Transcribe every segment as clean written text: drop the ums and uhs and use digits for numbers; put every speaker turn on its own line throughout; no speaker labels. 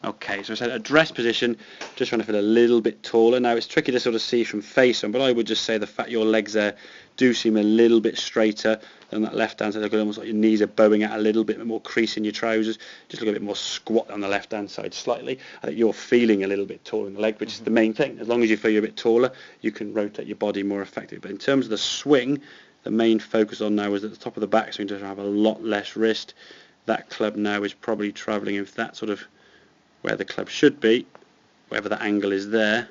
Okay, so I said address position, just trying to feel a little bit taller. Now it's tricky to sort of see from face on, but I would just say the fact your legs there do seem a little bit straighter than that left hand side. Look almost like your knees are bowing out a little bit more crease in your trousers. Just look a bit more squat on the left hand side slightly. I think you're feeling a little bit taller in the leg, which is the main thing. As long as you feel you're a bit taller, you can rotate your body more effectively. But in terms of the swing, the main focus on now is at the top of the backswing to have a lot less wrist. That club now is probably travelling in that sort of where the club should be, wherever that angle is there.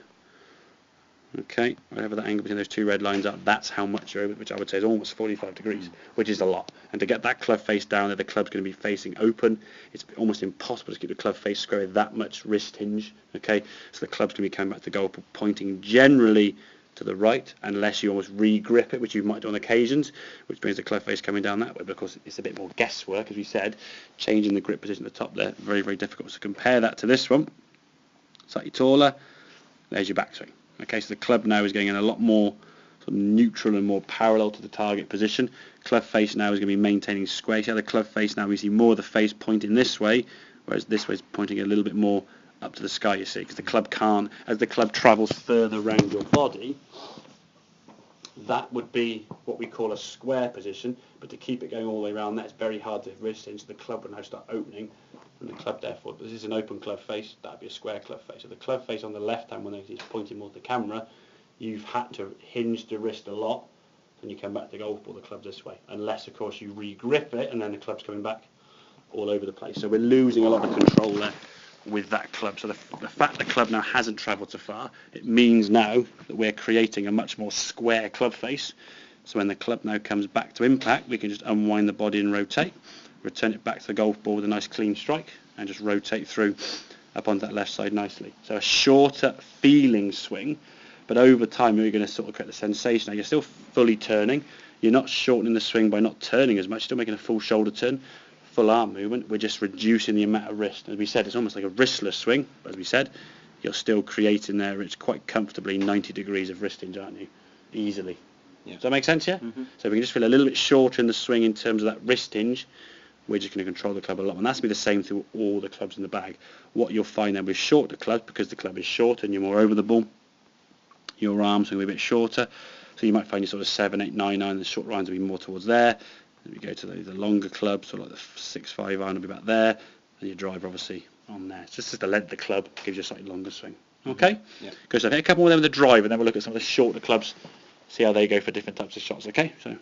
Okay, whatever that angle between those two red lines are, that's how much you're over, which I would say is almost 45 degrees, which is a lot. And to get that club face down there, the club's going to be facing open. It's almost impossible to keep the club face square with that much wrist hinge. Okay, so the club's going to be coming back to goal, pointing generally to the right, unless you almost re-grip it, which you might do on occasions, which brings the club face coming down that way, because it's a bit more guesswork, as we said, changing the grip position at the top there, very, very difficult. So compare that to this one, slightly taller, there's your backswing. Okay, so the club now is going in a lot more sort of neutral and more parallel to the target position. Club face now is going to be maintaining square. See how the club face now, we see more of the face pointing this way, whereas this way is pointing a little bit more up to the sky, you see, because the club can't, as the club travels further around your body, that would be what we call a square position, but to keep it going all the way around, that's very hard to wrist hinge. The club would now start opening, and the club therefore, this is an open club face, that would be a square club face. So the club face on the left hand, when it's pointing more to the camera, you've had to hinge the wrist a lot, and you come back to the golf ball, the club this way, unless of course you re-grip it, and then the club's coming back all over the place. So we're losing a lot of control there with that club. So the fact the club now hasn't travelled so far, it means now that we're creating a much more square club face. So when the club now comes back to impact, we can just unwind the body and rotate, return it back to the golf ball with a nice clean strike, and just rotate through up onto that left side nicely. So a shorter feeling swing, but over time you're going to sort of create the sensation. Now you're still fully turning, you're not shortening the swing by not turning as much, you're still making a full shoulder turn, full arm movement. We're just reducing the amount of wrist. As we said, it's almost like a wristless swing, but as we said, you're still creating there, it's quite comfortably 90 degrees of wrist hinge, aren't you? Easily. Yeah. Does that make sense, yeah? Mm-hmm. So we can just feel a little bit shorter in the swing in terms of that wrist hinge. We're just going to control the club a lot, and that's going to be the same through all the clubs in the bag. What you'll find then with shorter clubs, because the club is shorter and you're more over the ball, your arms will be a bit shorter, so you might find your sort of 7, 8, 9 iron, the short irons will be more towards there. Then we go to the longer clubs, so like the 6-5 iron will be about there, and your driver obviously on there. It's just the length of the club gives you a slightly longer swing. Okay? Yeah. Good. So I think a couple more of them with the driver, and then we'll look at some of the shorter clubs, see how they go for different types of shots. Okay? So